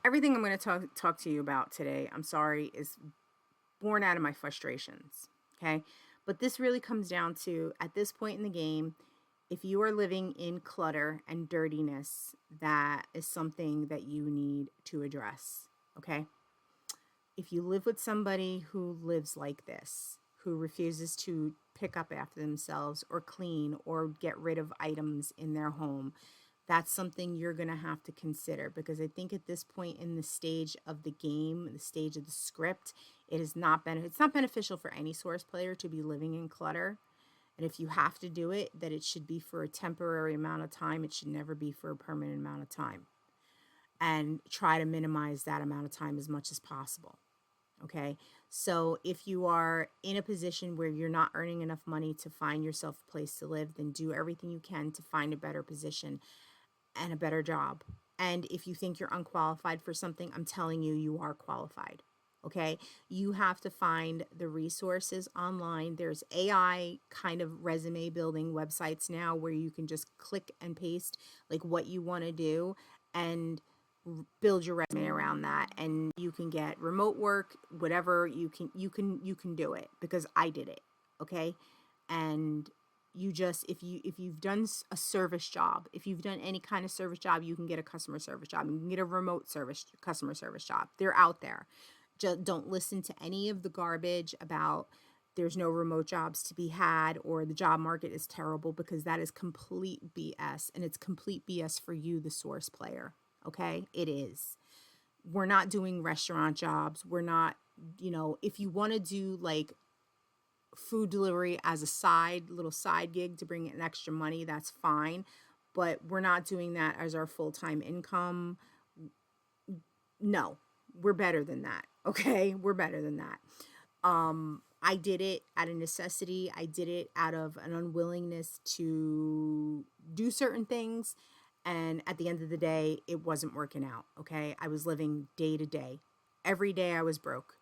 Everything I'm going to talk to you about today, I'm sorry, is born out of my frustrations. Okay. But this really comes down to, at this point in the game, if you are living in clutter and dirtiness, that is something that you need to address. Okay. If you live with somebody who lives like this, who refuses to pick up after themselves or clean or get rid of items in their home, that's something you're going to have to consider, because I think at this point in the stage of the game, the stage of the script, it's not beneficial for any source player to be living in clutter. And if you have to do it, that it should be for a temporary amount of time. It should never be for a permanent amount of time. And try to minimize that amount of time as much as possible. Okay. So if you are in a position where you're not earning enough money to find yourself a place to live, then do everything you can to find a better position and a better job. And if you think you're unqualified for something, I'm telling you, you are qualified. Okay. You have to find the resources online. There's AI kind of resume building websites now where you can just click and paste like what you want to do and build your resume around that, and you can get remote work, whatever. You can do it, because I did it. Okay. And you just, if you've done a service job, if you've done any kind of service job, you can get a customer service job, you can get a remote service customer service job. They're out there. Just don't listen to any of the garbage about there's no remote jobs to be had or the job market is terrible, because that is complete BS, and it's complete BS for you, the source player. Okay, it is. We're not doing restaurant jobs. We're not, if you want to do like food delivery as a little side gig to bring in extra money, that's fine. But we're not doing that as our full-time income. No, we're better than that. Okay, we're better than that. I did it out of necessity. I did it out of an unwillingness to do certain things. And at the end of the day, it wasn't working out. Okay, I was living day to day. Every day I was broke.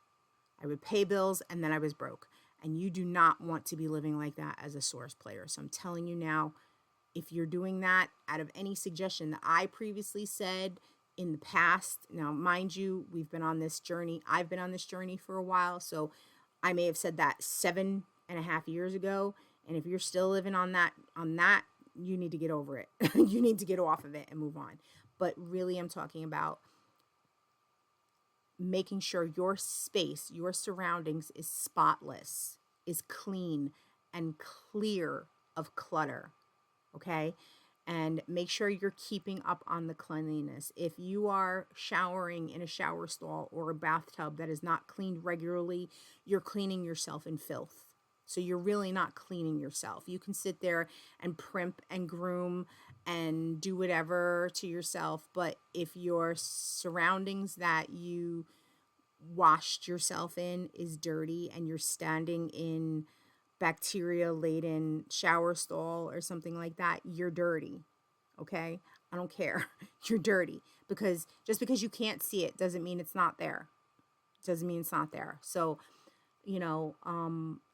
I would pay bills and then I was broke. And you do not want to be living like that as a source player. So I'm telling you now, if you're doing that, out of any suggestion that I previously said in the past, now mind you, we've been on this journey. I've been on this journey for a while. So I may have said that 7.5 years ago. And if you're still living on that, you need to get over it. You need to get off of it and move on. But really, I'm talking about making sure your space, your surroundings is spotless, is clean and clear of clutter. Okay. And make sure you're keeping up on the cleanliness. If you are showering in a shower stall or a bathtub that is not cleaned regularly, you're cleaning yourself in filth. So you're really not cleaning yourself. You can sit there and primp and groom and do whatever to yourself. But if your surroundings that you washed yourself in is dirty and you're standing in bacteria laden shower stall or something like that, you're dirty. Okay? I don't care. You're dirty, because just because you can't see it doesn't mean it's not there. Doesn't mean it's not there. So,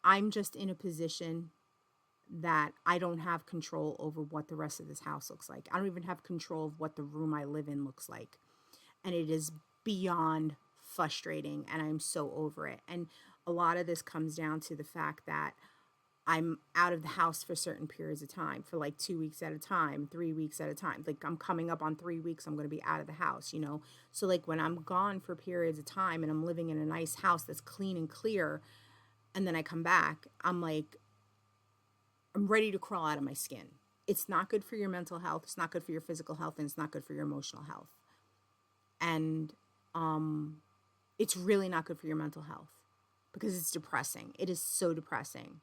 I'm just in a position that I don't have control over what the rest of this house looks like. I don't even have control of what the room I live in looks like. And it is beyond frustrating, and I'm so over it. And a lot of this comes down to the fact that I'm out of the house for certain periods of time, for like 2 weeks at a time, 3 weeks at a time. Like I'm coming up on 3 weeks, I'm going to be out of the house. So like when I'm gone for periods of time and I'm living in a nice house that's clean and clear, and then I come back, I'm ready to crawl out of my skin. It's not good for your mental health. It's not good for your physical health, and it's not good for your emotional health. And it's really not good for your mental health, because it's depressing. It is so depressing.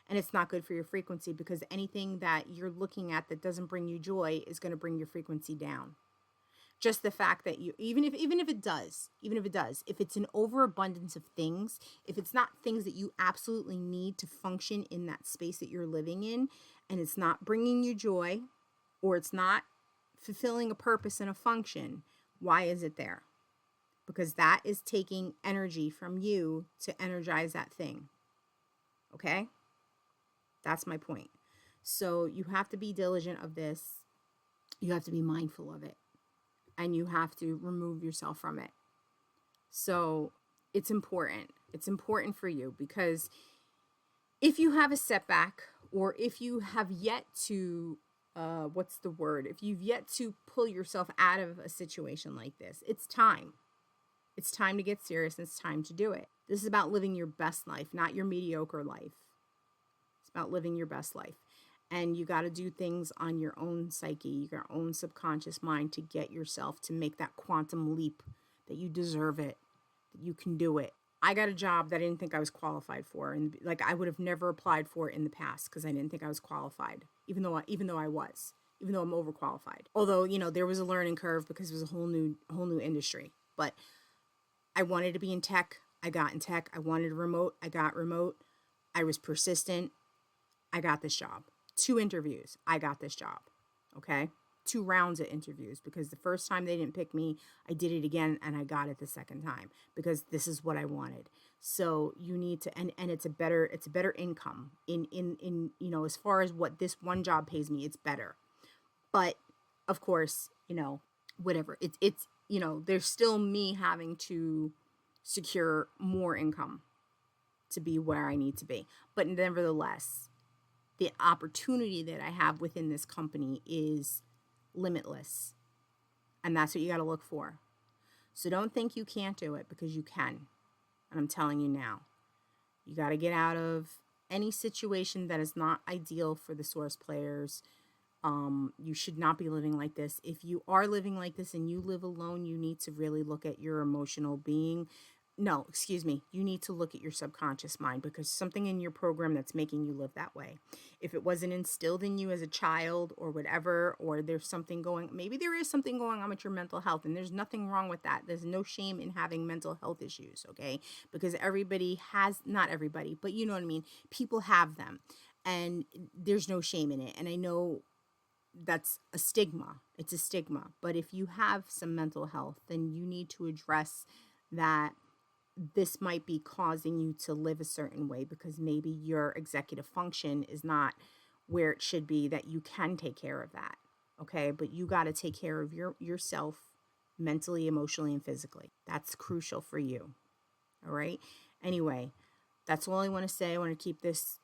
And it's not good for your frequency, because anything that you're looking at that doesn't bring you joy is going to bring your frequency down. Just the fact that you, even if it does, if it's an overabundance of things, if it's not things that you absolutely need to function in that space that you're living in, and it's not bringing you joy, or it's not fulfilling a purpose and a function, why is it there? Because that is taking energy from you to energize that thing. Okay? That's my point. So you have to be diligent of this. You have to be mindful of it. and you have to remove yourself from it. So it's important. It's important for you, because if you have a setback, or if you have yet to, what's the word? If you've yet to pull yourself out of a situation like this, it's time. It's time to get serious, and it's time to do it. This is about living your best life, not your mediocre life. It's about living your best life. And you got to do things on your own psyche, your own subconscious mind, to get yourself to make that quantum leap that you deserve it, that you can do it. I got a job that I didn't think I was qualified for, and like I would have never applied for it in the past because I didn't think I was qualified, even though I was, even though I'm overqualified. Although, there was a learning curve because it was a whole new industry. But I wanted to be in tech. I got in tech. I wanted remote. I got remote. I was persistent. I got this job. 2 interviews. I got this job. Okay. 2 rounds of interviews, because the first time they didn't pick me, I did it again and I got it the second time, because this is what I wanted. So you need to, and it's a better income in as far as what this one job pays me, it's better. But of course, whatever. It's there's still me having to secure more income to be where I need to be. But nevertheless, the opportunity that I have within this company is limitless. And that's what you got to look for. So don't think you can't do it, because you can. And I'm telling you now, you got to get out of any situation that is not ideal for the source players. You should not be living like this. If you are living like this and you live alone, you need to really look at your emotional being. No, excuse me. You need to look at your subconscious mind, because something in your program that's making you live that way. If it wasn't instilled in you as a child or whatever, or there's something maybe there is something going on with your mental health, and there's nothing wrong with that. There's no shame in having mental health issues, okay? Because not everybody, but you know what I mean? People have them, and there's no shame in it. And I know that's a stigma. It's a stigma. But if you have some mental health, then you need to address that. This might be causing you to live a certain way, because maybe your executive function is not where it should be, that you can take care of that. Okay. But you got to take care of yourself mentally, emotionally, and physically. That's crucial for you. All right. Anyway, that's all I want to say. I want to keep this